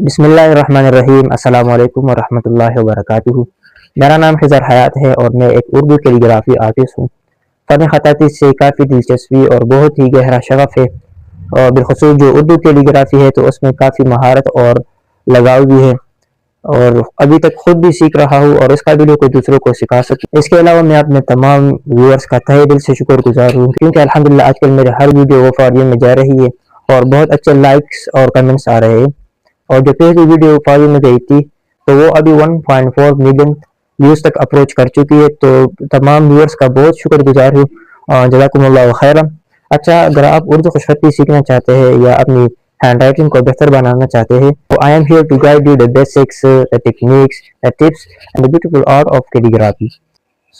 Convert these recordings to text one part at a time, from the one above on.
بسم اللہ الرحمن الرحیم۔ السلام علیکم ورحمۃ اللہ وبرکاتہ۔ میرا نام خضر حیات ہے اور میں ایک اردو کیلیگرافی آرٹسٹ ہوں۔ فن خطاطی سے کافی دلچسپی اور بہت ہی گہرا شغف ہے، اور بالخصوص جو اردو کیلیگرافی ہے تو اس میں کافی مہارت اور لگاؤ بھی ہے، اور ابھی تک خود بھی سیکھ رہا ہوں اور اس قابل کو دوسروں کو سکھا سکوں۔ اس کے علاوہ میں اپنے تمام ویورز کا تہہ دل سے شکر گزار ہوں، کیونکہ الحمدللہ آج کل میرے ہر ویڈیو وہ فالوئنگ میں جا رہی ہے اور بہت اچھے لائکس اور کمنٹس آ رہے ہیں۔ اور جو پہلی ویڈیو فالوئنگ میں گئی تھی تو وہ ابھی 1.4 ملین ویوز تک اپروچ کر چکی ہے، تو تمام ویورز کا بہت شکر گزار ہوں، جزاکم اللہ خیرا۔ اچھا، اگر آپ اردو خوشخطی سیکھنا چاہتے ہیں یا اپنی ہینڈ رائٹنگ کو بہتر بنانا چاہتے ہیں تو I am here to guide you the basics, the techniques, the tips and the beautiful art of calligraphy.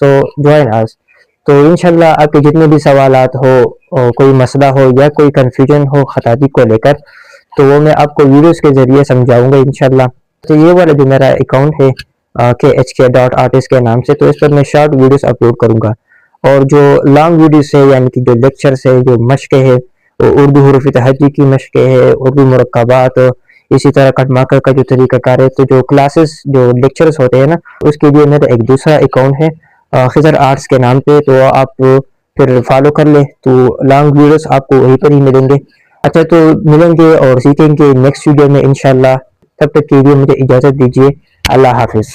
So join us. تو انشاءاللہ آپ کے جتنے بھی سوالات ہو، کوئی مسئلہ ہو یا کوئی کنفیوژن ہو خطاطی کو لے کر، تو وہ میں آپ کو ویڈیوز کے ذریعے سمجھاؤں گا انشاءاللہ۔ تو یہ والا جو میرا اکاؤنٹ ہے khk.artist کے نام سے، تو اس پر میں شارٹ ویڈیوز اپلوڈ کروں گا، اور جو لانگ ویڈیوز ہے یعنی کہ جو لیکچرز ہے، جو مشقیں ہے، اردو حروف تہجی کی مشقیں ہے، اردو مرکبات، اسی طرح کٹ مارکر کا جو طریقہ کار ہے، تو جو کلاسز جو لیکچرز ہوتے ہیں نا، اس کے لیے میرا ایک دوسرا اکاؤنٹ ہے خضر آرٹس کے نام پہ، تو آپ پھر فالو کر لیں، تو لانگ ویڈیوز آپ کو وہیں پر ہی ملیں گے۔ اچھا، تو ملیں گے اور سیکھیں گے نیکسٹ ویڈیو میں انشاءاللہ۔ تب تک کے لیے مجھے اجازت دیجیے، اللہ حافظ۔